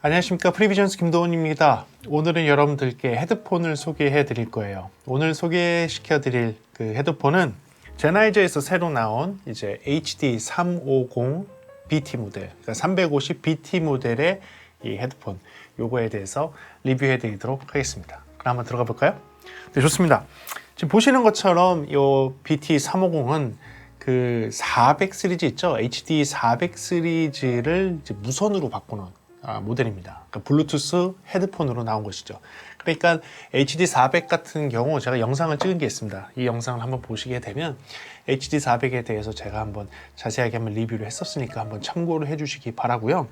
안녕하십니까, 프리비전스 김도훈입니다. 오늘은 여러분들께 헤드폰을 소개해 드릴 거예요. 오늘 소개시켜 드릴 그 헤드폰은 제나이저에서 새로 나온 이제 HD 350 BT 모델, 그러니까 350 BT 모델의 이 헤드폰, 요거에 대해서 리뷰해 드리도록 하겠습니다. 그럼 한번 들어가 볼까요? 네, 좋습니다. 지금 보시는 것처럼 이 BT 350은 그 400 시리즈 있죠? HD 400 시리즈를 이제 무선으로 바꾸는 모델입니다. 그러니까 블루투스 헤드폰으로 나온 것이죠. 그러니까 HD 400 같은 경우 제가 영상을 찍은 게 있습니다. 이 영상을 한번 보시게 되면 HD 400에 대해서 제가 한번 자세하게 한번 리뷰를 했었으니까 한번 참고를 해주시기 바라고요.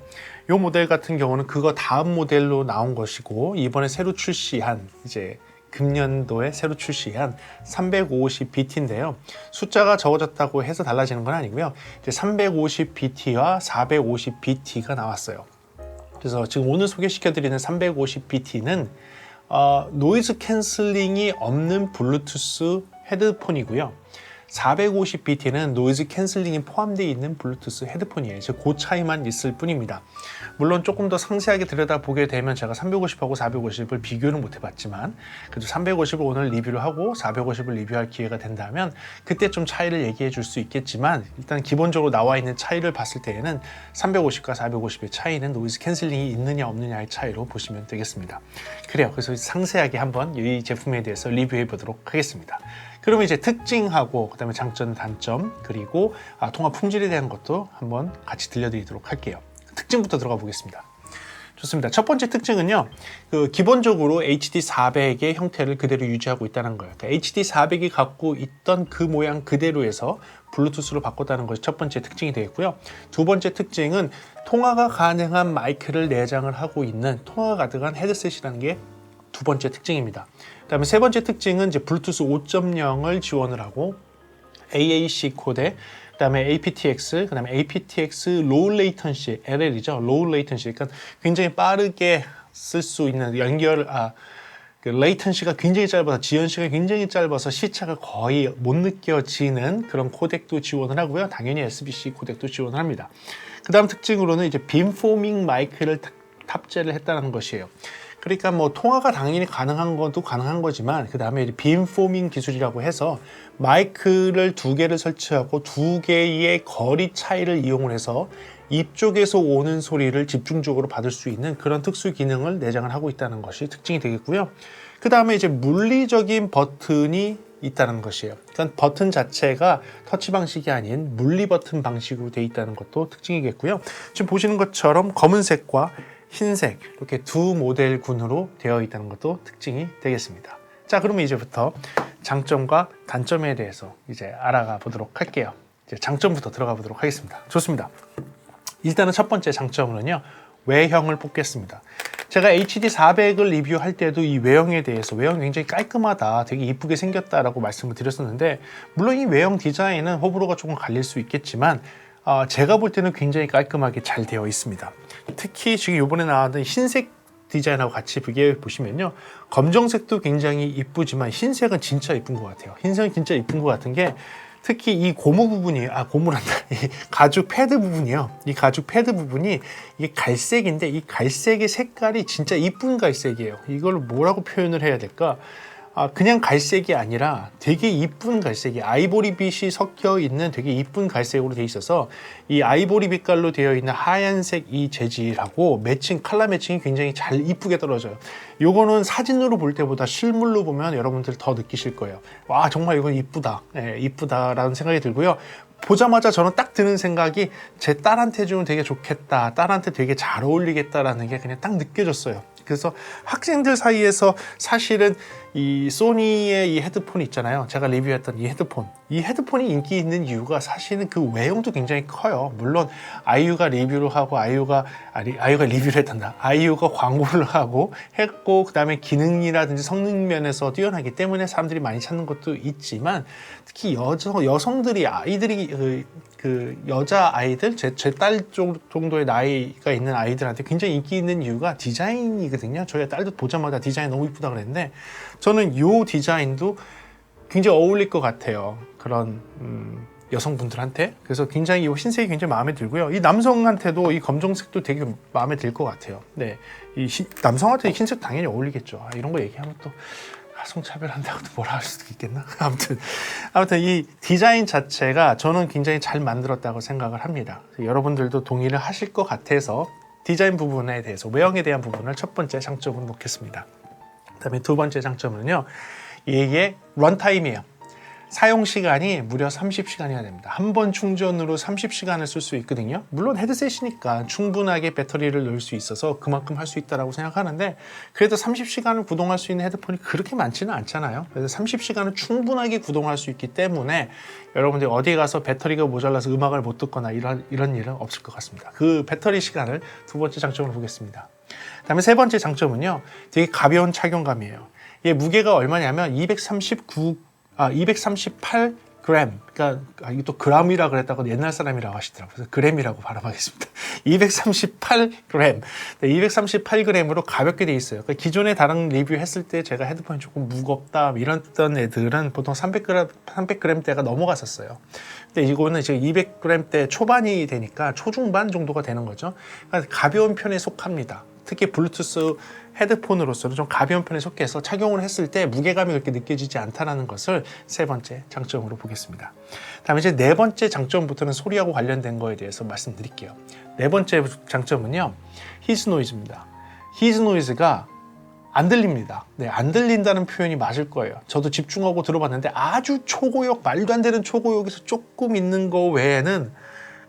이 모델 같은 경우는 그거 다음 모델로 나온 것이고, 이번에 새로 출시한 이제 금년도에 새로 출시한 350BT인데요. 숫자가 적어졌다고 해서 달라지는 건 아니고요. 이제 350BT와 450BT가 나왔어요. 그래서 지금 오늘 소개시켜드리는 350BT는 노이즈 캔슬링이 없는 블루투스 헤드폰이고요. 450BT는 노이즈 캔슬링이 포함되어 있는 블루투스 헤드폰이에요. 그 차이만 있을 뿐입니다. 물론 조금 더 상세하게 들여다보게 되면 제가 350하고 450을 비교는 못 해봤지만, 그래도 350을 오늘 리뷰를 하고 450을 리뷰할 기회가 된다면 그때 좀 차이를 얘기해 줄 수 있겠지만, 일단 기본적으로 나와 있는 차이를 봤을 때에는 350과 450의 차이는 노이즈 캔슬링이 있느냐 없느냐의 차이로 보시면 되겠습니다. 그래요. 그래서 상세하게 한번 이 제품에 대해서 리뷰해 보도록 하겠습니다. 그러면 이제 특징하고 그다음에 장점, 단점, 그리고 통화 품질에 대한 것도 한번 같이 들려드리도록 할게요. 특징부터 들어가 보겠습니다. 좋습니다. 첫 번째 특징은요, 기본적으로 HD400의 형태를 그대로 유지하고 있다는 거예요. 그러니까 HD400이 갖고 있던 그 모양 그대로에서 블루투스로 바꿨다는 것이 첫 번째 특징이 되겠고요. 두 번째 특징은 통화가 가능한 마이크를 내장을 하고 있는 통화가 가능한 헤드셋이라는 게 두 번째 특징입니다. 그다음에 세 번째 특징은 이제 블루투스 5.0을 지원을 하고 AAC 코덱, 그다음에 aptX, 그다음에 aptX 로우 레이턴시, LL이죠. 로우 레이턴시. 그러니까 굉장히 빠르게 쓸 수 있는 그 레이턴시가 굉장히 짧아서, 지연 시간이 굉장히 짧아서 시차가 거의 못 느껴지는 그런 코덱도 지원을 하고요. 당연히 SBC 코덱도 지원을 합니다. 그다음 특징으로는 이제 빔포밍 마이크를 탑재를 했다는 것이에요. 그러니까 뭐 통화가 당연히 가능한 것도 가능한 거지만, 그 다음에 빔포밍 기술이라고 해서 마이크를 두 개를 설치하고 두 개의 거리 차이를 이용을 해서 입 쪽에서 오는 소리를 집중적으로 받을 수 있는 그런 특수 기능을 내장을 하고 있다는 것이 특징이 되겠고요. 그 다음에 이제 물리적인 버튼이 있다는 것이에요. 그러니까 버튼 자체가 터치 방식이 아닌 물리 버튼 방식으로 되어 있다는 것도 특징이겠고요. 지금 보시는 것처럼 검은색과 흰색, 이렇게 두 모델군으로 되어 있다는 것도 특징이 되겠습니다. 자, 그러면 이제부터 장점과 단점에 대해서 이제 알아가 보도록 할게요. 이제 장점부터 들어가 보도록 하겠습니다. 좋습니다. 일단은 첫 번째 장점으로는요, 외형을 뽑겠습니다. 제가 HD400을 리뷰할 때도 이 외형에 대해서, 외형이 굉장히 깔끔하다, 되게 이쁘게 생겼다라고 말씀을 드렸었는데, 물론 이 외형 디자인은 호불호가 조금 갈릴 수 있겠지만 제가 볼 때는 굉장히 깔끔하게 잘 되어 있습니다. 특히 지금 이번에 나왔던 흰색 디자인하고 같이 비교해 보시면요, 검정색도 굉장히 이쁘지만 흰색은 진짜 이쁜 것 같아요. 흰색은 진짜 이쁜 것 같은 게, 특히 이 고무 부분이, 고무란다, 이 가죽 패드 부분이요. 이 가죽 패드 부분이 이게 갈색인데, 이 갈색의 색깔이 진짜 이쁜 갈색이에요. 이걸 뭐라고 표현을 해야 될까? 그냥 갈색이 아니라 되게 이쁜 갈색이, 아이보리빛이 섞여 있는 되게 이쁜 갈색으로 되어 있어서, 이 아이보리 빛깔로 되어 있는 하얀색 이 재질하고 컬러 매칭이 굉장히 잘 이쁘게 떨어져요. 요거는 사진으로 볼 때보다 실물로 보면 여러분들 더 느끼실 거예요. 와, 정말 이건 이쁘다, 이쁘다라는 생각이 들고요. 보자마자 저는 딱 드는 생각이, 제 딸한테 주면 되게 좋겠다, 딸한테 되게 잘 어울리겠다라는 게 그냥 딱 느껴졌어요. 그래서 학생들 사이에서 사실은 이 소니의 이 헤드폰 있잖아요. 제가 리뷰했던 이 헤드폰이 인기 있는 이유가 사실은 그 외형도 굉장히 커요. 물론 아이유가 리뷰를 하고, 아이유가 리뷰를 했단다. 아이유가 광고를 하고 했고, 그 다음에 기능이라든지 성능 면에서 뛰어나기 때문에 사람들이 많이 찾는 것도 있지만, 특히 여성들이, 아이들이 여자 아이들, 제 딸 정도의 나이가 있는 아이들한테 굉장히 인기 있는 이유가 디자인이거든요. 저희 딸도 보자마자 디자인 너무 이쁘다 그랬는데, 저는 이 디자인도 굉장히 어울릴 것 같아요. 그런 여성분들한테. 그래서 굉장히 이 흰색이 굉장히 마음에 들고요. 이 남성한테도 이 검정색도 되게 마음에 들 것 같아요. 네, 남성한테 흰색 당연히 어울리겠죠. 이런 거 얘기하면 또 성차별한다고 뭐라 할 수도 있겠나? 아무튼 이 디자인 자체가 저는 굉장히 잘 만들었다고 생각을 합니다. 여러분들도 동의를 하실 것 같아서 디자인 부분에 대해서, 외형에 대한 부분을 첫 번째 장점으로 놓겠습니다. 그다음에 두 번째 장점은요, 이게 런타임이에요. 사용 시간이 무려 30시간이나 됩니다. 한 번 충전으로 30시간을 쓸 수 있거든요. 물론 헤드셋이니까 충분하게 배터리를 넣을 수 있어서 그만큼 할 수 있다고 생각하는데, 그래도 30시간을 구동할 수 있는 헤드폰이 그렇게 많지는 않잖아요. 그래서 30시간을 충분하게 구동할 수 있기 때문에 여러분들이 어디 가서 배터리가 모자라서 음악을 못 듣거나 이런 일은 없을 것 같습니다. 그 배터리 시간을 두 번째 장점으로 보겠습니다. 그다음에 세 번째 장점은요, 되게 가벼운 착용감이에요. 얘 무게가 얼마냐면 238g. 그러니까 이게 또 그램이라 그랬다고 옛날 사람이라고 하시더라고요. 그래서 그램이라고 발음하겠습니다. 238g. 네, 238g으로 가볍게 돼 있어요. 그러니까 기존에 다른 리뷰 했을 때 제가 헤드폰이 조금 무겁다 이랬던 애들은 보통 300g대가 넘어갔었어요. 근데 이거는 지금 200g대 초반이 되니까 초중반 정도가 되는 거죠. 그러니까 가벼운 편에 속합니다. 특히 블루투스 헤드폰으로서는 좀 가벼운 편에 속해서 착용을 했을 때 무게감이 그렇게 느껴지지 않다는 것을 세 번째 장점으로 보겠습니다. 다음에 이제 네 번째 장점부터는 소리하고 관련된 거에 대해서 말씀드릴게요. 네 번째 장점은요, 히즈 노이즈입니다. 히즈 노이즈가 안 들립니다. 네, 안 들린다는 표현이 맞을 거예요. 저도 집중하고 들어봤는데 아주 초고역, 말도 안 되는 초고역에서 조금 있는 거 외에는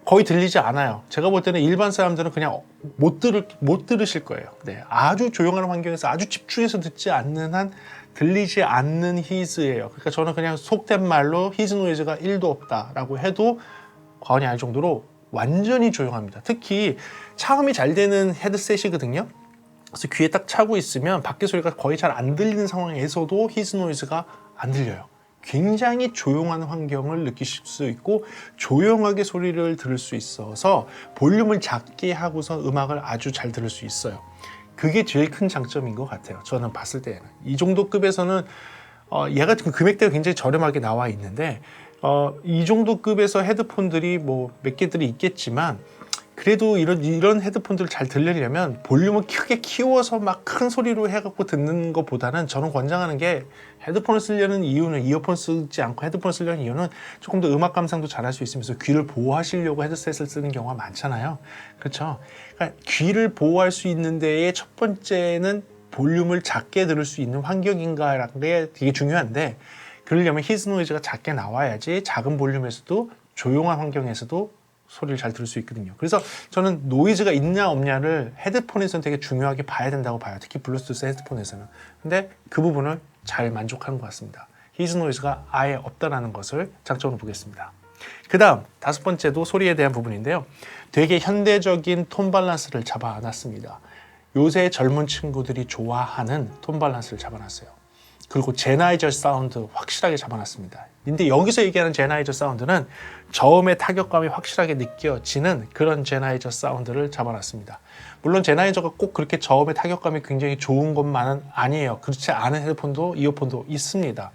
거의 들리지 않아요. 제가 볼 때는 일반 사람들은 그냥 못 들으실 거예요. 네, 아주 조용한 환경에서 아주 집중해서 듣지 않는 한 들리지 않는 히즈예요. 그러니까 저는 그냥 속된 말로 히즈 노이즈가 1도 없다라고 해도 과언이 아닐 정도로 완전히 조용합니다. 특히 차음이 잘 되는 헤드셋이거든요. 그래서 귀에 딱 차고 있으면 밖에 소리가 거의 잘 안 들리는 상황에서도 히즈 노이즈가 안 들려요. 굉장히 조용한 환경을 느끼실 수 있고 조용하게 소리를 들을 수 있어서 볼륨을 작게 하고서 음악을 아주 잘 들을 수 있어요. 그게 제일 큰 장점인 것 같아요. 저는 봤을 때는. 이 정도 급에서는 얘가 금액대가 굉장히 저렴하게 나와 있는데 이 정도 급에서 헤드폰들이 뭐 몇 개들이 있겠지만 그래도 이런 헤드폰들을 잘 들으려면 볼륨을 크게 키워서 막 큰 소리로 해갖고 듣는 것보다는 저는 권장하는 게 헤드폰을 쓰려는 이유는, 이어폰 쓰지 않고 헤드폰을 쓰려는 이유는 조금 더 음악 감상도 잘할 수 있으면서 귀를 보호하시려고 헤드셋을 쓰는 경우가 많잖아요. 그렇죠? 그러니까 귀를 보호할 수 있는 데에 첫 번째는 볼륨을 작게 들을 수 있는 환경인가라는 게 되게 중요한데, 그러려면 히즈 노이즈가 작게 나와야지 작은 볼륨에서도 조용한 환경에서도 소리를 잘 들을 수 있거든요. 그래서 저는 노이즈가 있냐 없냐를 헤드폰에서는 되게 중요하게 봐야 된다고 봐요. 특히 블루투스 헤드폰에서는. 근데 그 부분을 잘 만족하는 것 같습니다. 히즈 노이즈가 아예 없다는 것을 장점으로 보겠습니다. 그 다음 다섯 번째도 소리에 대한 부분인데요. 되게 현대적인 톤 밸런스를 잡아놨습니다. 요새 젊은 친구들이 좋아하는 톤 밸런스를 잡아놨어요. 그리고 제나이저 사운드 확실하게 잡아놨습니다. 근데 여기서 얘기하는 제나이저 사운드는 저음의 타격감이 확실하게 느껴지는 그런 제나이저 사운드를 잡아놨습니다. 물론 제나이저가 꼭 그렇게 저음의 타격감이 굉장히 좋은 것만은 아니에요. 그렇지 않은 헤드폰도 이어폰도 있습니다.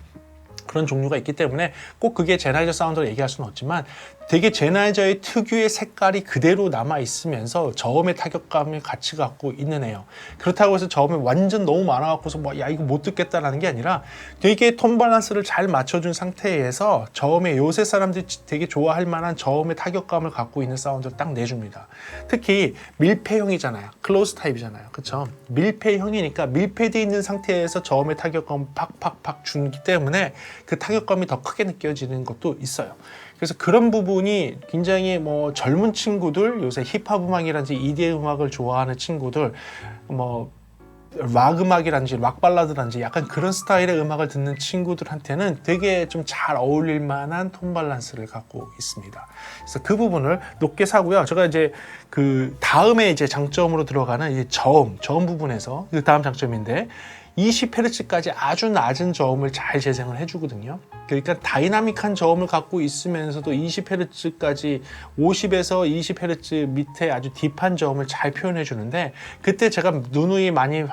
그런 종류가 있기 때문에 꼭 그게 제나이저 사운드를 얘기할 수는 없지만 되게 제나이저의 특유의 색깔이 그대로 남아있으면서 저음의 타격감을 같이 갖고 있는 애요. 그렇다고 해서 저음이 완전 너무 많아갖고서 뭐 야 이거 못 듣겠다라는 게 아니라 되게 톤 밸런스를 잘 맞춰준 상태에서 저음에 요새 사람들이 되게 좋아할 만한 저음의 타격감을 갖고 있는 사운드를 딱 내줍니다. 특히 밀폐형이잖아요. 클로즈 타입이잖아요. 그쵸? 밀폐형이니까 밀폐되어 있는 상태에서 저음의 타격감을 팍팍팍 주기 때문에 그 타격감이 더 크게 느껴지는 것도 있어요. 그래서 그런 부분이 굉장히 뭐 젊은 친구들, 요새 힙합 음악이라든지 EDM 음악을 좋아하는 친구들, 뭐 락 음악이라든지 락 발라드라든지 약간 그런 스타일의 음악을 듣는 친구들한테는 되게 좀 잘 어울릴 만한 톤 밸런스를 갖고 있습니다. 그래서 그 부분을 높게 사고요. 제가 이제 그 다음에 이제 장점으로 들어가는 이 저음 부분에서 그 다음 장점인데 20Hz까지 아주 낮은 저음을 잘 재생을 해주거든요. 그러니까 다이나믹한 저음을 갖고 있으면서도 20Hz까지 50에서 20Hz 밑에 아주 딥한 저음을 잘 표현해 주는데, 그때 제가 누누이 많이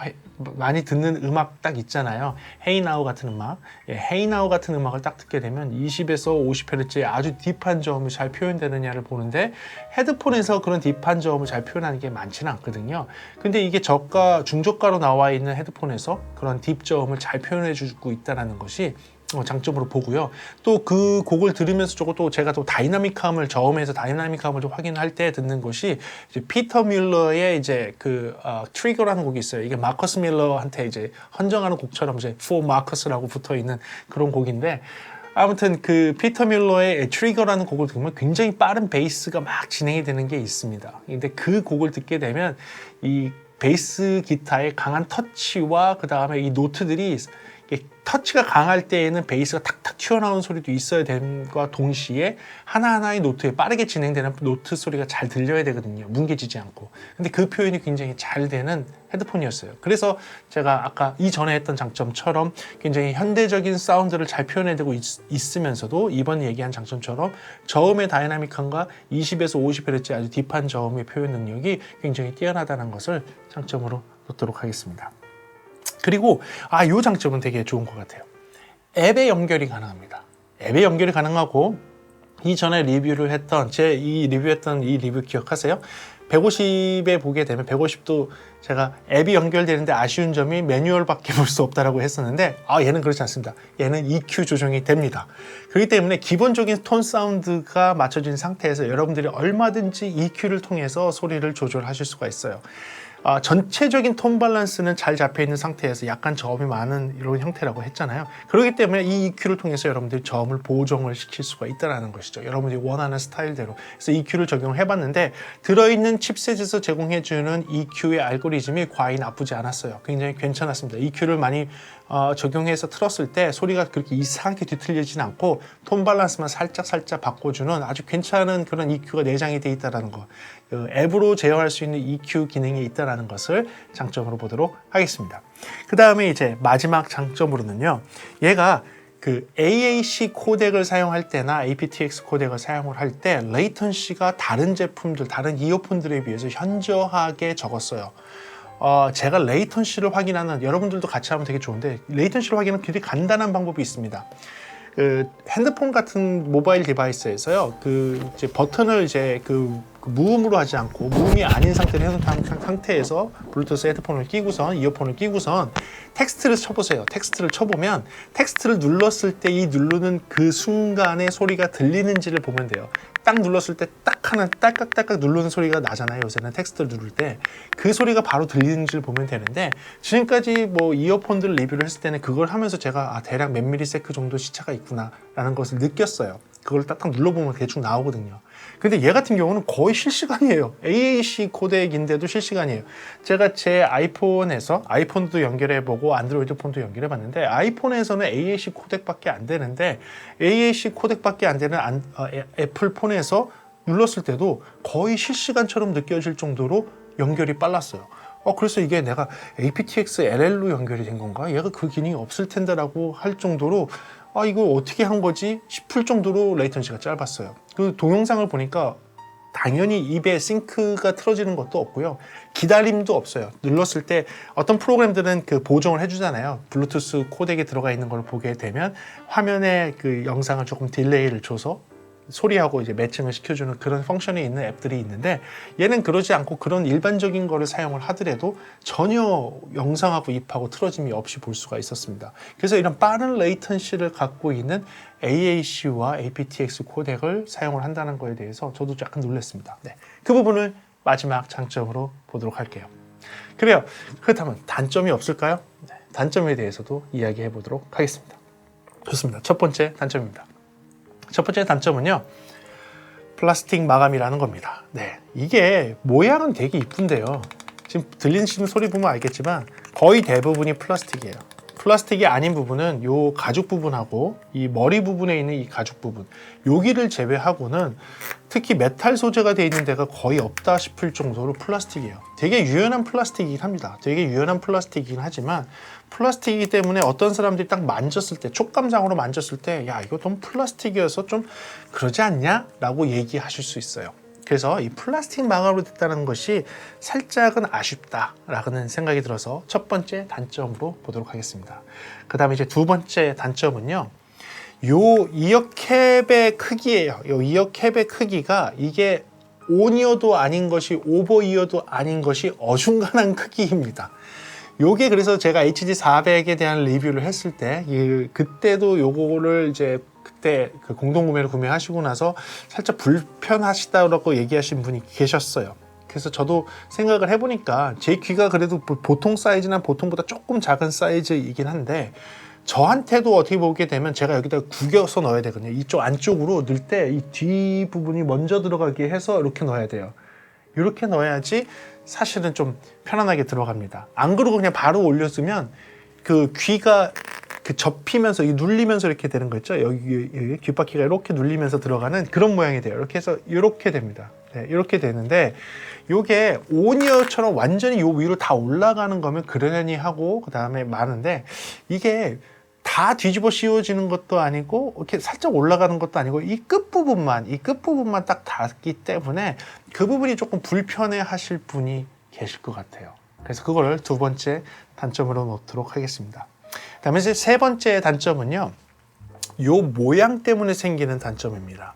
많이 듣는 음악 딱 있잖아요. Hey Now 같은 음악. Hey Now 같은 음악을 딱 듣게 되면 20에서 50Hz의 아주 딥한 저음이 잘 표현되느냐를 보는데 헤드폰에서 그런 딥한 저음을 잘 표현하는 게 많지는 않거든요. 근데 이게 저가, 중저가로 나와 있는 헤드폰에서 그런 딥 저음을 잘 표현해 주고 있다는 것이 장점으로 보고요. 또 그 곡을 들으면서 또 제가 또 다이나믹함을 저음에서 다이나믹함을 좀 확인할 때 듣는 것이 이제 피터 밀러의 이제 트리거라는 곡이 있어요. 이게 마커스 밀러한테 이제 헌정하는 곡처럼 이제 For Marcus라고 붙어 있는 그런 곡인데 아무튼 그 피터 밀러의 트리거라는 곡을 들으면 굉장히 빠른 베이스가 막 진행이 되는 게 있습니다. 근데 그 곡을 듣게 되면 이 베이스 기타의 강한 터치와 그 다음에 이 노트들이 터치가 강할 때에는 베이스가 탁탁 튀어나오는 소리도 있어야 됨과 동시에 하나하나의 노트에 빠르게 진행되는 노트 소리가 잘 들려야 되거든요. 뭉개지지 않고. 근데 그 표현이 굉장히 잘 되는 헤드폰이었어요. 그래서 제가 아까 이전에 했던 장점처럼 굉장히 현대적인 사운드를 잘 표현해내고 있으면서도 이번 얘기한 장점처럼 저음의 다이나믹함과 20에서 50Hz 아주 딥한 저음의 표현 능력이 굉장히 뛰어나다는 것을 장점으로 놓도록 하겠습니다. 그리고 이 장점은 되게 좋은 것 같아요. 앱에 연결이 가능합니다. 앱에 연결이 가능하고 이전에 리뷰를 했던 이 리뷰 기억하세요? 150에 보게 되면 150도 제가 앱이 연결되는데 아쉬운 점이 매뉴얼밖에 볼 수 없다라고 했었는데 얘는 그렇지 않습니다. 얘는 EQ 조정이 됩니다. 그렇기 때문에 기본적인 톤 사운드가 맞춰진 상태에서 여러분들이 얼마든지 EQ를 통해서 소리를 조절하실 수가 있어요. 전체적인 톤 밸런스는 잘 잡혀 있는 상태에서 약간 저음이 많은 이런 형태라고 했잖아요. 그렇기 때문에 이 EQ를 통해서 여러분들이 저음을 보정을 시킬 수가 있다는 것이죠. 여러분들이 원하는 스타일대로. 그래서 EQ를 적용을 해봤는데 들어있는 칩셋에서 제공해주는 EQ의 알고리즘이 과히 나쁘지 않았어요. 굉장히 괜찮았습니다. EQ를 많이 적용해서 틀었을 때 소리가 그렇게 이상하게 뒤틀리진 않고 톤 밸런스만 살짝 바꿔주는 아주 괜찮은 그런 EQ가 내장이 되어 있다는 거. 앱으로 제어할 수 있는 EQ 기능이 있다는 것을 장점으로 보도록 하겠습니다. 그 다음에 이제 마지막 장점으로는요. 얘가 그 AAC 코덱을 사용할 때나 aptX 코덱을 사용을 할 때 레이턴시가 다른 제품들, 다른 이어폰들에 비해서 현저하게 적었어요. 제가 레이턴시를 확인하는, 여러분들도 같이 하면 되게 좋은데 레이턴시를 확인하는 굉장히 간단한 방법이 있습니다. 핸드폰 같은 모바일 디바이스에서요, 이제 버튼을 이제 무음으로 하지 않고 무음이 아닌 상태로 해놓은 상태에서 블루투스 헤드폰을 끼고선 이어폰을 끼고선 텍스트를 쳐보세요. 텍스트를 쳐보면 텍스트를 눌렀을 때 이 누르는 그 순간에 소리가 들리는지를 보면 돼요. 딱 눌렀을 때 딱 하나 딸깍딸깍 누르는 소리가 나잖아요. 요새는 텍스트를 누를 때 그 소리가 바로 들리는지를 보면 되는데 지금까지 뭐 이어폰들 리뷰를 했을 때는 그걸 하면서 제가 대략 몇 밀리세크 정도 시차가 있구나 라는 것을 느꼈어요. 그걸 딱딱 눌러보면 대충 나오거든요. 근데 얘 같은 경우는 거의 실시간이에요. AAC 코덱인데도 실시간이에요. 제가 제 아이폰도 연결해보고 안드로이드 폰도 연결해봤는데 아이폰에서는 AAC 코덱밖에 안 되는데 AAC 코덱밖에 안 되는 애플 폰에서 눌렀을 때도 거의 실시간처럼 느껴질 정도로 연결이 빨랐어요. 그래서 이게 내가 aptX LL로 연결이 된 건가? 얘가 그 기능이 없을 텐데 라고 할 정도로 이거 어떻게 한 거지? 싶을 정도로 레이턴시가 짧았어요. 그 동영상을 보니까 당연히 입에 싱크가 틀어지는 것도 없고요. 기다림도 없어요. 눌렀을 때 어떤 프로그램들은 그 보정을 해주잖아요. 블루투스 코덱에 들어가 있는 걸 보게 되면 화면에 그 영상을 조금 딜레이를 줘서 소리하고 이제 매칭을 시켜주는 그런 펑션이 있는 앱들이 있는데 얘는 그러지 않고 그런 일반적인 거를 사용을 하더라도 전혀 영상하고 입하고 틀어짐이 없이 볼 수가 있었습니다. 그래서 이런 빠른 레이턴시를 갖고 있는 AAC와 aptX 코덱을 사용을 한다는 거에 대해서 저도 약간 놀랐습니다. 네, 그 부분을 마지막 장점으로 보도록 할게요. 그래요. 그렇다면 단점이 없을까요? 네, 단점에 대해서도 이야기해 보도록 하겠습니다. 좋습니다. 첫 번째 단점입니다. 첫 번째 단점은요, 플라스틱 마감이라는 겁니다. 네, 이게 모양은 되게 이쁜데요. 지금 들리시는 소리 보면 알겠지만 거의 대부분이 플라스틱이에요. 플라스틱이 아닌 부분은 요 가죽 부분하고 이 머리 부분에 있는 이 가죽 부분, 여기를 제외하고는 특히 메탈 소재가 되어 있는 데가 거의 없다 싶을 정도로 플라스틱이에요. 되게 유연한 플라스틱이긴 합니다. 되게 유연한 플라스틱이긴 하지만 플라스틱이기 때문에 어떤 사람들이 딱 만졌을 때, 촉감상으로 만졌을 때 야, 이거 너무 플라스틱이어서 좀 그러지 않냐? 라고 얘기하실 수 있어요. 그래서 이 플라스틱 마감으로 됐다는 것이 살짝은 아쉽다라는 생각이 들어서 첫 번째 단점으로 보도록 하겠습니다. 그 다음에 이제 두 번째 단점은요. 요 이어캡의 크기예요. 요 이어캡의 크기가 이게 온이어도 아닌 것이 오버이어도 아닌 것이 어중간한 크기입니다. 요게 그래서 제가 HD400에 대한 리뷰를 했을 때 그때도 요거를 이제 그때 그 공동구매를 구매하시고 나서 살짝 불편하시다고 얘기하신 분이 계셨어요. 그래서 저도 생각을 해보니까 제 귀가 그래도 보통 사이즈나 보통보다 조금 작은 사이즈이긴 한데 저한테도 어떻게 보게 되면 제가 여기다 구겨서 넣어야 되거든요. 이쪽 안쪽으로 넣을 때 이 뒷부분이 먼저 들어가게 해서 이렇게 넣어야 돼요. 이렇게 넣어야지 사실은 좀 편안하게 들어갑니다. 안 그러고 그냥 바로 올렸으면 그 귀가 그 접히면서 눌리면서 이렇게 되는 거 있죠. 여기 귓바퀴가 이렇게 눌리면서 들어가는 그런 모양이 돼요. 이렇게 해서 이렇게 됩니다. 네, 이렇게 되는데 요게 오니어처럼 완전히 요 위로 다 올라가는 거면 그러려니 하고 그 다음에 많은데 이게 다 뒤집어 씌워지는 것도 아니고 이렇게 살짝 올라가는 것도 아니고 이 끝부분만 딱 닿기 때문에 그 부분이 조금 불편해 하실 분이 계실 것 같아요. 그래서 그걸 두 번째 단점으로 놓도록 하겠습니다. 그다음에 이제 세 번째 단점은요. 요 모양 때문에 생기는 단점입니다.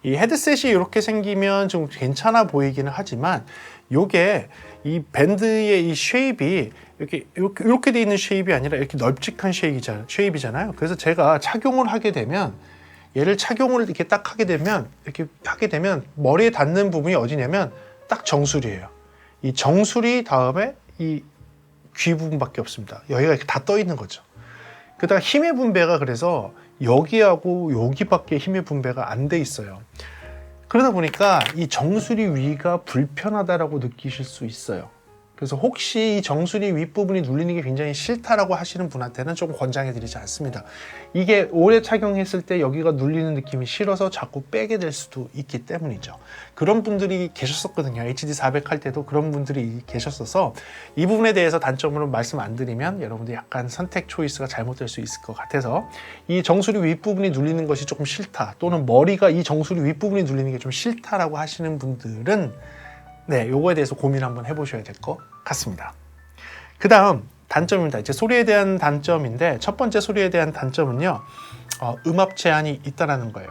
이 헤드셋이 이렇게 생기면 좀 괜찮아 보이기는 하지만 요게 이 밴드의 이 쉐입이 이렇게 돼 있는 쉐입이 아니라 이렇게 널찍한 쉐입이잖아요. 그래서 제가 착용을 하게 되면 얘를 착용을 이렇게 딱 하게 되면 머리에 닿는 부분이 어디냐면 딱 정수리예요. 이 정수리 다음에 이 귀 부분밖에 없습니다. 여기가 이렇게 다 떠 있는 거죠. 그다가 힘의 분배가 그래서 여기하고 여기밖에 힘의 분배가 안 돼 있어요. 그러다 보니까 이 정수리 위가 불편하다라고 느끼실 수 있어요. 그래서 혹시 이 정수리 윗부분이 눌리는 게 굉장히 싫다라고 하시는 분한테는 조금 권장해 드리지 않습니다. 이게 오래 착용했을 때 여기가 눌리는 느낌이 싫어서 자꾸 빼게 될 수도 있기 때문이죠. 그런 분들이 계셨었거든요. HD400 할 때도 그런 분들이 계셨어서 이 부분에 대해서 단점으로 말씀 안 드리면 여러분들 약간 선택 초이스가 잘못될 수 있을 것 같아서 이 정수리 윗부분이 눌리는 것이 조금 싫다 또는 머리가 이 정수리 윗부분이 눌리는 게 좀 싫다라고 하시는 분들은 네, 요거에 대해서 고민 한번 해보셔야 될 것 같습니다. 그 다음 단점입니다. 이제 소리에 대한 단점인데 첫 번째 소리에 대한 단점은요, 음압 제한이 있다라는 거예요.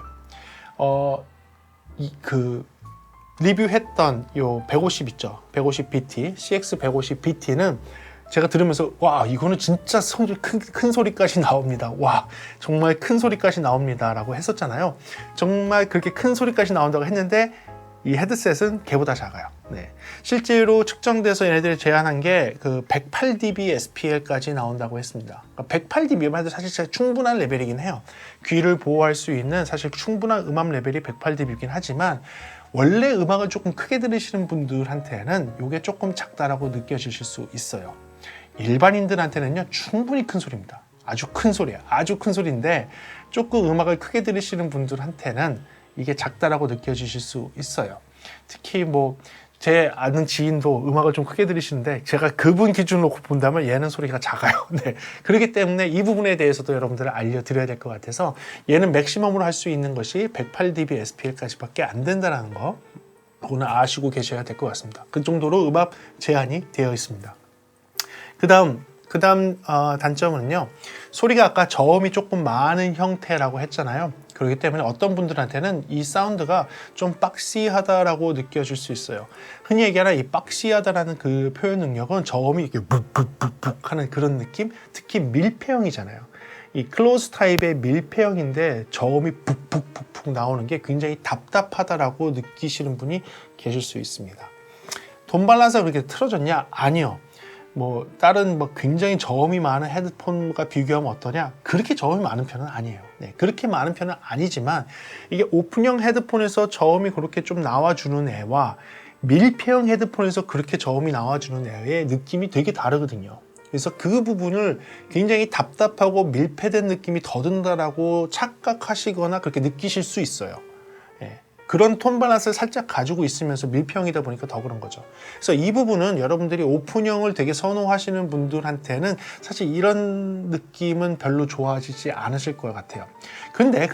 리뷰했던 요 150 있죠, 150BT, CX150BT는 제가 들으면서 와 이거는 진짜 큰 소리까지 나옵니다. 와 정말 큰 소리까지 나옵니다라고 했었잖아요. 정말 그렇게 큰 소리까지 나온다고 했는데 이 헤드셋은 걔보다 작아요. 네. 실제로 측정돼서 얘네들이 제한한 게 그 108dB SPL까지 나온다고 했습니다. 그러니까 108dB만 해도 사실 충분한 레벨이긴 해요. 귀를 보호할 수 있는 사실 충분한 음압 레벨이 108dB이긴 하지만 원래 음악을 조금 크게 들으시는 분들한테는 이게 조금 작다라고 느껴지실 수 있어요. 일반인들한테는요 충분히 큰 소리입니다. 아주 큰 소리야. 아주 큰 소리인데 조금 음악을 크게 들으시는 분들한테는 이게 작다라고 느껴지실 수 있어요. 특히 뭐 제 아는 지인도 음악을 좀 크게 들으시는데 제가 그분 기준으로 본다면 얘는 소리가 작아요. 네. 그렇기 때문에 이 부분에 대해서도 여러분들을 알려드려야 될 것 같아서 얘는 맥시멈으로 할 수 있는 것이 108dB SPL까지밖에 안 된다는 거 오늘 아시고 계셔야 될 것 같습니다. 그 정도로 음압 제한이 되어 있습니다. 그 다음 단점은요, 소리가 아까 저음이 조금 많은 형태라고 했잖아요. 그렇기 때문에 어떤 분들한테는 이 사운드가 좀 박시하다라고 느껴질 수 있어요. 흔히 얘기하는 이 박시하다라는 그 표현 능력은 저음이 이렇게 북북북북 하는 그런 느낌, 특히 밀폐형이잖아요. 이 클로즈 타입의 밀폐형인데 저음이 북북북북 나오는 게 굉장히 답답하다라고 느끼시는 분이 계실 수 있습니다. 돈 밸런스가 그렇게 틀어졌냐? 아니요. 뭐 다른 굉장히 저음이 많은 헤드폰과 비교하면 어떠냐? 그렇게 저음이 많은 편은 아니에요. 네, 그렇게 많은 편은 아니지만 이게 오픈형 헤드폰에서 저음이 그렇게 좀 나와주는 애와 밀폐형 헤드폰에서 그렇게 저음이 나와주는 애의 느낌이 되게 다르거든요. 그래서 그 부분을 굉장히 답답하고 밀폐된 느낌이 더 든다라고 착각하시거나 그렇게 느끼실 수 있어요. 네. 그런 톤 밸런스를 살짝 가지고 있으면서 밀폐형이다 보니까 더 그런 거죠. 그래서 이 부분은 여러분들이 오픈형을 되게 선호하시는 분들한테는 사실 이런 느낌은 별로 좋아하시지 않으실 것 같아요. 근데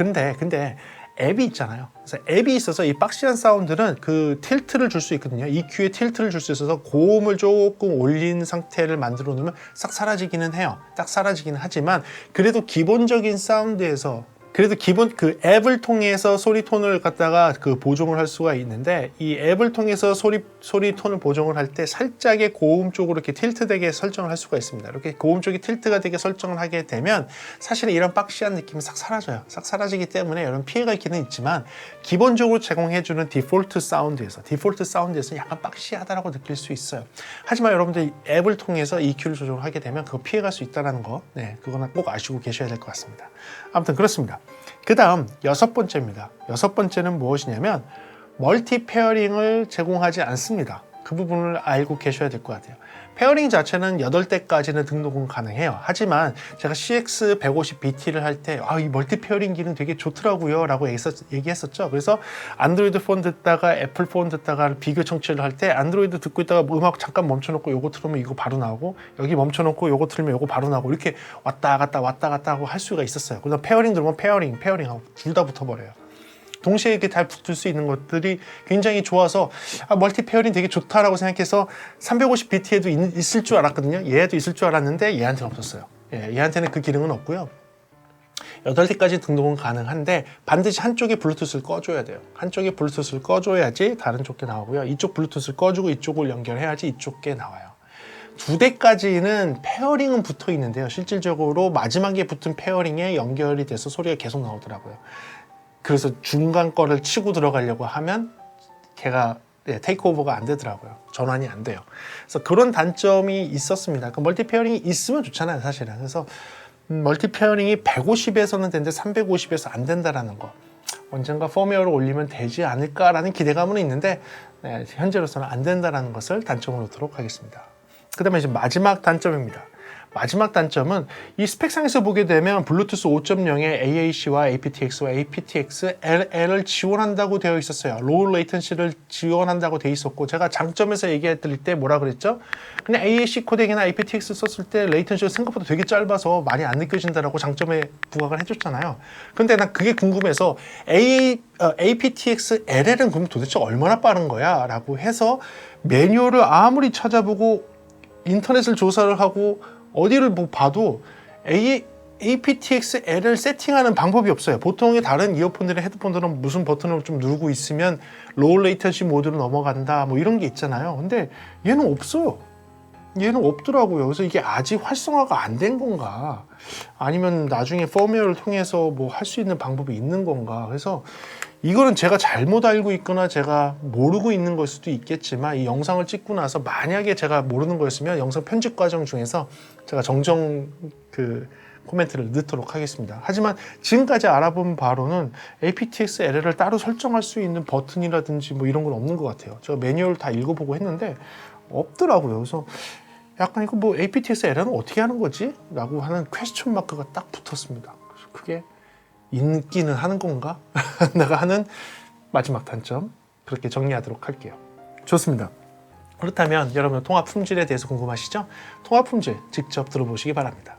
앱이 있잖아요. 그래서 앱이 있어서 이 박시한 사운드는 그 틸트를 줄 수 있거든요. EQ에 틸트를 줄 수 있어서 고음을 조금 올린 상태를 만들어 놓으면 싹 사라지기는 해요. 딱 사라지기는 하지만 그래도 기본적인 사운드에서 그래도 기본 그 앱을 통해서 소리 톤을 갖다가 그 보정을 할 수가 있는데 이 앱을 통해서 소리 톤을 보정을 할 때 살짝의 고음 쪽으로 이렇게 틸트되게 설정을 할 수가 있습니다. 이렇게 고음 쪽이 틸트가 되게 설정을 하게 되면 사실은 이런 박시한 느낌이 싹 사라져요. 싹 사라지기 때문에 이런 피해가 있기는 있지만 기본적으로 제공해주는 디폴트 사운드에서 약간 박시하다라고 느낄 수 있어요. 하지만 여러분들 앱을 통해서 EQ를 조정을 하게 되면 그거 피해갈 수 있다는 거, 그거는 꼭 아시고 계셔야 될 것 같습니다. 아무튼 그렇습니다. 그 다음 6번째입니다. 6번째는 무엇이냐면 멀티 페어링을 제공하지 않습니다. 그 부분을 알고 계셔야 될 것 같아요. 페어링 자체는 8대까지는 등록은 가능해요. 하지만 제가 CX150BT를 할 때 이 멀티 페어링 기능 되게 좋더라고요 라고 얘기했었죠. 그래서 안드로이드 폰 듣다가 애플 폰 듣다가 비교 청취를 할 때 안드로이드 듣고 있다가 음악 잠깐 멈춰놓고 요거 틀으면 이거 바로 나오고 여기 멈춰놓고 요거 틀면 요거 바로 나오고 이렇게 왔다 갔다 하고 할 수가 있었어요. 그래서 페어링 들으면 페어링하고 둘 다 붙어버려요. 동시에 이렇게 잘 붙을 수 있는 것들이 굉장히 좋아서 멀티 페어링 되게 좋다라고 생각해서 350BT에도 있을 줄 알았거든요. 얘도 있을 줄 알았는데 얘한테는 없었어요. 얘한테는 그 기능은 없고요. 8대까지 등록은 가능한데 반드시 한쪽에 블루투스를 꺼줘야 돼요. 한쪽에 블루투스를 꺼줘야지 다른 쪽게 나오고요. 이쪽 블루투스를 꺼주고 이쪽을 연결해야지 이쪽 게 나와요. 2대까지는 페어링은 붙어 있는데요. 실질적으로 마지막에 붙은 페어링에 연결이 돼서 소리가 계속 나오더라고요. 그래서 중간 거를 치고 들어가려고 하면 걔가 테이크오버가 안 되더라고요. 전환이 안 돼요. 그래서 그런 단점이 있었습니다. 그 멀티 페어링이 있으면 좋잖아요, 사실은. 그래서 멀티 페어링이 150에서는 되는데 350에서 안 된다라는 거. 언젠가 펌웨어를 올리면 되지 않을까라는 기대감은 있는데 현재로서는 안 된다라는 것을 단점으로 놓도록 하겠습니다. 그 다음에 이제 마지막 단점입니다. 마지막 단점은 이 스펙상에서 보게 되면 블루투스 5.0에 AAC와 aptX와 aptX-LL을 지원한다고 되어 있었어요. 로우 레이턴시를 지원한다고 되어 있었고 제가 장점에서 얘기해 드릴 때 뭐라 그랬죠? 그냥 AAC 코덱이나 aptX 썼을 때 레이턴시가 생각보다 되게 짧아서 많이 안 느껴진다라고 장점에 부각을 해줬잖아요. 근데 난 그게 궁금해서 aptX-LL은 그럼 도대체 얼마나 빠른 거야? 라고 해서 매뉴얼을 아무리 찾아보고 인터넷을 조사를 하고 어디를 봐도 aptX-L을 세팅하는 방법이 없어요. 보통의 다른 이어폰들이나 헤드폰들은 무슨 버튼을 좀 누르고 있으면 로우 레이턴시 모드로 넘어간다 뭐 이런 게 있잖아요. 근데 얘는 없어요. 얘는 없더라고요. 그래서 이게 아직 활성화가 안 된 건가 아니면 나중에 펌웨어를 통해서 뭐 할 수 있는 방법이 있는 건가. 그래서 이거는 제가 잘못 알고 있거나 제가 모르고 있는 걸 수도 있겠지만 이 영상을 찍고 나서 만약에 제가 모르는 거였으면 영상 편집 과정 중에서 제가 정정 코멘트를 넣도록 하겠습니다. 하지만 지금까지 알아본 바로는 aptX-LL을 따로 설정할 수 있는 버튼이라든지 뭐 이런 건 없는 것 같아요. 제가 매뉴얼 다 읽어보고 했는데 없더라고요. 그래서 약간 이거 뭐 aptX-LL은 어떻게 하는 거지? 라고 하는 퀘스천 마크가 딱 붙었습니다. 그래서 그게 있기는 하는 건가? 내가 하는 마지막 단점 그렇게 정리하도록 할게요. 좋습니다. 그렇다면 여러분 통화 품질에 대해서 궁금하시죠? 통화 품질 직접 들어보시기 바랍니다.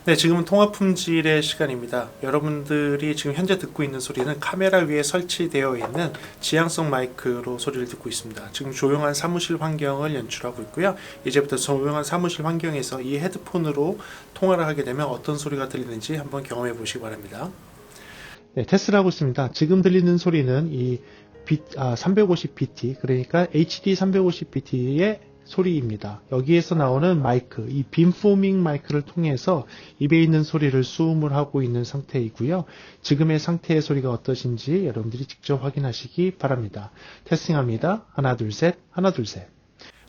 네, 지금은 통화 품질의 시간입니다. 여러분들이 지금 현재 듣고 있는 소리는 카메라 위에 설치되어 있는 지향성 마이크로 소리를 듣고 있습니다. 지금 조용한 사무실 환경을 연출하고 있고요. 이제부터 조용한 사무실 환경에서 이 헤드폰으로 통화를 하게 되면 어떤 소리가 들리는지 한번 경험해 보시기 바랍니다. 네, 테스트를 하고 있습니다. 지금 들리는 소리는 이 350BT, 그러니까 HD 350BT의 소리입니다. 여기에서 나오는 마이크, 이 빔포밍 마이크를 통해서 입에 있는 소리를 수음을 하고 있는 상태이고요. 지금의 상태의 소리가 어떠신지 여러분들이 직접 확인하시기 바랍니다. 테스팅합니다. 하나 둘 셋, 하나 둘 셋.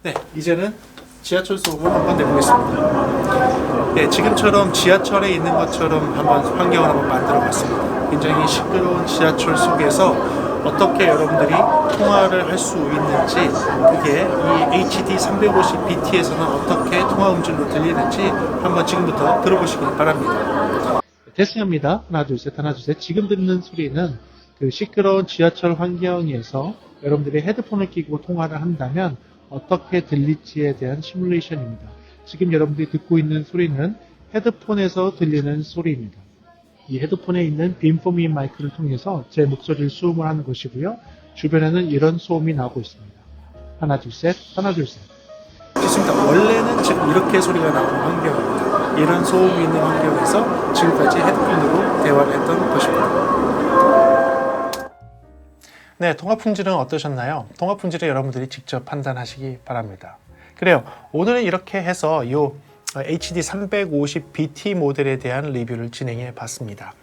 네, 이제는 지하철 소음을 한번 내보겠습니다. 네, 지금처럼 지하철에 있는 것처럼 한번 환경을 한번 만들어 봤습니다. 굉장히 시끄러운 지하철 속에서 어떻게 여러분들이 통화를 할 수 있는지, 그게 이 HD 350BT에서는 어떻게 통화 음질로 들리는지 한번 지금부터 들어보시기 바랍니다. 테스트합니다. 하나 둘 셋, 하나 둘 셋. 지금 듣는 소리는 그 시끄러운 지하철 환경에서 여러분들이 헤드폰을 끼고 통화를 한다면 어떻게 들릴지에 대한 시뮬레이션입니다. 지금 여러분들이 듣고 있는 소리는 헤드폰에서 들리는 소리입니다. 이 헤드폰에 있는 빔포미 마이크를 통해서 제 목소리를 수음을 하는 것이고요. 주변에는 이런 소음이 나오고 있습니다. 하나 둘 셋, 하나 둘 셋. 좋습니다. 원래는 지금 이렇게 소리가 나오는 환경입니다. 이런 소음이 있는 환경에서 지금까지 헤드폰으로 대화를 했던 것입니다. 네, 통화 품질은 어떠셨나요? 통화 품질은 여러분들이 직접 판단하시기 바랍니다. 그래요. 오늘은 이렇게 해서 이 HD 350BT 모델에 대한 리뷰를 진행해 봤습니다.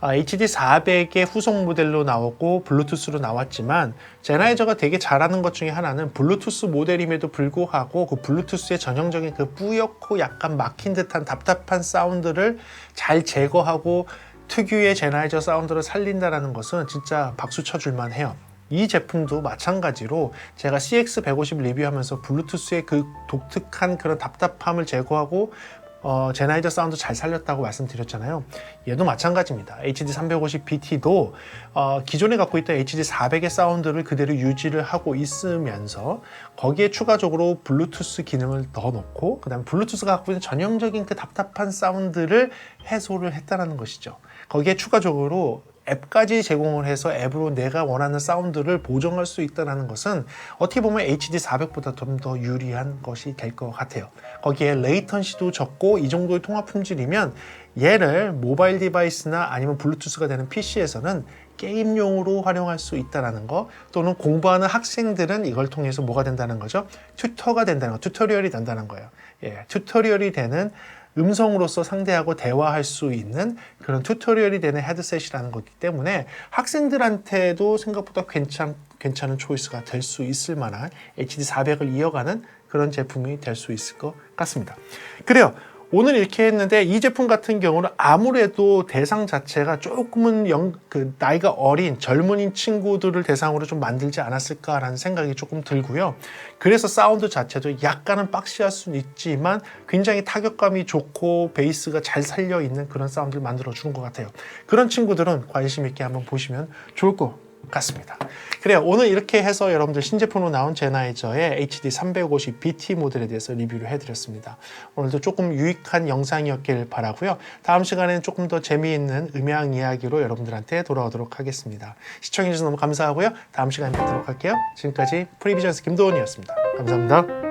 HD 400의 후속 모델로 나오고 블루투스로 나왔지만 제나이저가 되게 잘하는 것 중에 하나는 블루투스 모델임에도 불구하고 그 블루투스의 전형적인 그 뿌옇고 약간 막힌 듯한 답답한 사운드를 잘 제거하고 특유의 제나이저 사운드를 살린다는 것은 진짜 박수 쳐줄만 해요. 이 제품도 마찬가지로 제가 CX150 리뷰하면서 블루투스의 그 독특한 그런 답답함을 제거하고 제나이저 사운드 잘 살렸다고 말씀드렸잖아요. 얘도 마찬가지입니다. HD350BT도 기존에 갖고 있던 HD400의 사운드를 그대로 유지를 하고 있으면서 거기에 추가적으로 블루투스 기능을 더 넣고 그 다음에 블루투스가 갖고 있는 전형적인 그 답답한 사운드를 해소를 했다는 것이죠. 거기에 추가적으로 앱까지 제공을 해서 앱으로 내가 원하는 사운드를 보정할 수 있다는 것은 어떻게 보면 HD400보다 좀 더 유리한 것이 될 것 같아요. 거기에 레이턴시도 적고 이 정도의 통화 품질이면 얘를 모바일 디바이스나 아니면 블루투스가 되는 PC에서는 게임용으로 활용할 수 있다는 거, 또는 공부하는 학생들은 이걸 통해서 뭐가 된다는 거죠? 튜터가 된다는 거, 튜토리얼이 된다는 거예요. 예, 튜토리얼이 되는 음성으로서 상대하고 대화할 수 있는 그런 튜토리얼이 되는 헤드셋이라는 거기 때문에 학생들한테도 생각보다 괜찮은 초이스가 될 수 있을 만한 HD400을 이어가는 그런 제품이 될 수 있을 것 같습니다. 그래요. 오늘 이렇게 했는데 이 제품 같은 경우는 아무래도 대상 자체가 조금은 나이가 어린 젊은이 친구들을 대상으로 좀 만들지 않았을까라는 생각이 조금 들고요. 그래서 사운드 자체도 약간은 박시할 수는 있지만 굉장히 타격감이 좋고 베이스가 잘 살려 있는 그런 사운드를 만들어 주는 것 같아요. 그런 친구들은 관심 있게 한번 보시면 좋을 것 같습니다. 그래요. 오늘 이렇게 해서 여러분들 신제품으로 나온 제나이저의 HD 350BT 모델에 대해서 리뷰를 해드렸습니다. 오늘도 조금 유익한 영상이었길 바라고요. 다음 시간에는 조금 더 재미있는 음향 이야기로 여러분들한테 돌아오도록 하겠습니다. 시청해주셔서 너무 감사하고요. 다음 시간에 뵙도록 할게요. 지금까지 프리비전스 김도훈이었습니다. 감사합니다.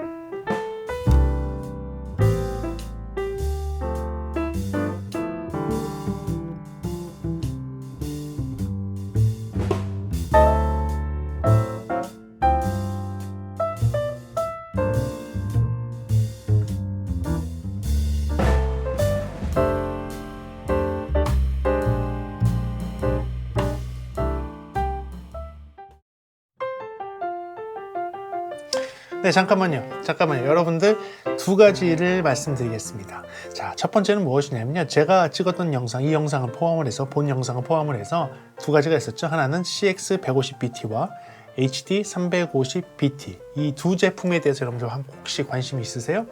네, 잠깐만요. 여러분들 두 가지를 말씀드리겠습니다. 자, 첫 번째는 무엇이냐면요. 제가 찍었던 영상, 이 영상을 포함을 해서, 본 영상을 포함을 해서 두 가지가 있었죠. 하나는 CX150BT와 HD350BT. 이 두 제품에 대해서 여러분들 혹시 관심이 있으세요?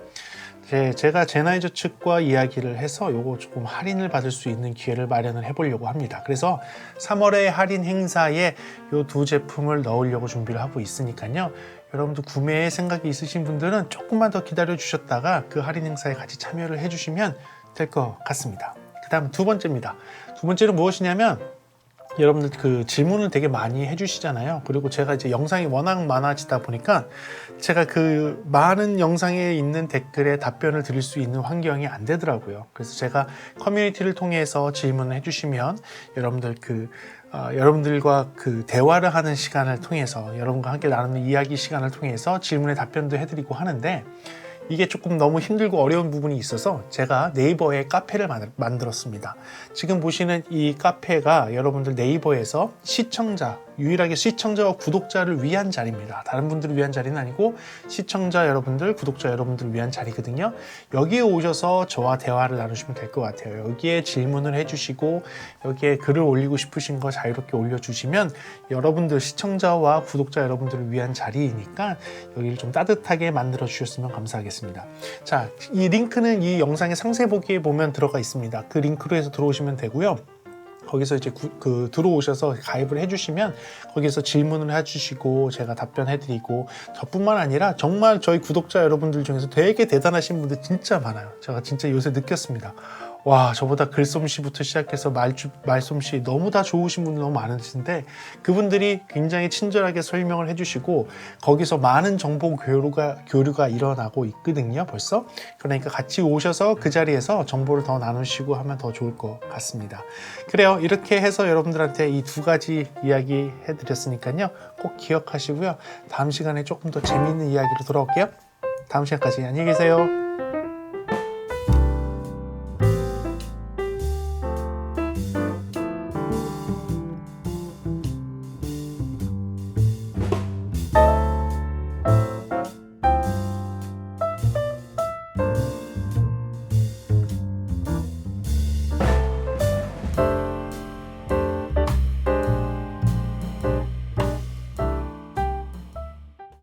제가 제나이저 측과 이야기를 해서 요거 조금 할인을 받을 수 있는 기회를 마련을 해보려고 합니다. 그래서 3월의 할인 행사에 요 두 제품을 넣으려고 준비를 하고 있으니까요. 여러분들 구매 생각이 있으신 분들은 조금만 더 기다려 주셨다가 그 할인 행사에 같이 참여를 해주시면 될 것 같습니다. 그 다음 두 번째입니다. 두 번째는 무엇이냐면 여러분들 그 질문을 되게 많이 해주시잖아요. 그리고 제가 이제 영상이 워낙 많아지다 보니까 제가 그 많은 영상에 있는 댓글에 답변을 드릴 수 있는 환경이 안 되더라고요. 그래서 제가 커뮤니티를 통해서 질문을 해주시면 여러분들과 그 대화를 하는 시간을 통해서 여러분과 함께 나누는 이야기 시간을 통해서 질문에 답변도 해드리고 하는데 이게 조금 너무 힘들고 어려운 부분이 있어서 제가 네이버에 카페를 만들었습니다. 지금 보시는 이 카페가 여러분들 네이버에서 유일하게 시청자와 구독자를 위한 자리입니다. 다른 분들을 위한 자리는 아니고 시청자 여러분들, 구독자 여러분들을 위한 자리거든요. 여기에 오셔서 저와 대화를 나누시면 될 것 같아요. 여기에 질문을 해주시고 여기에 글을 올리고 싶으신 거 자유롭게 올려주시면 여러분들, 시청자와 구독자 여러분들을 위한 자리이니까 여기를 좀 따뜻하게 만들어 주셨으면 감사하겠습니다. 자, 이 링크는 이 영상의 상세 보기에 보면 들어가 있습니다. 그 링크로 해서 들어오시면 되고요. 거기서 이제 들어오셔서 가입을 해주시면 거기서 질문을 해주시고 제가 답변해드리고 저뿐만 아니라 정말 저희 구독자 여러분들 중에서 되게 대단하신 분들 진짜 많아요. 제가 진짜 요새 느꼈습니다. 와, 저보다 글솜씨부터 시작해서 말솜씨 너무 다 좋으신 분들 너무 많으신데 그분들이 굉장히 친절하게 설명을 해주시고 거기서 많은 정보 교류가 일어나고 있거든요, 벌써. 그러니까 같이 오셔서 그 자리에서 정보를 더 나누시고 하면 더 좋을 것 같습니다. 그래요. 이렇게 해서 여러분들한테 이 두 가지 이야기 해드렸으니까요. 꼭 기억하시고요. 다음 시간에 조금 더 재미있는 이야기로 돌아올게요. 다음 시간까지 안녕히 계세요.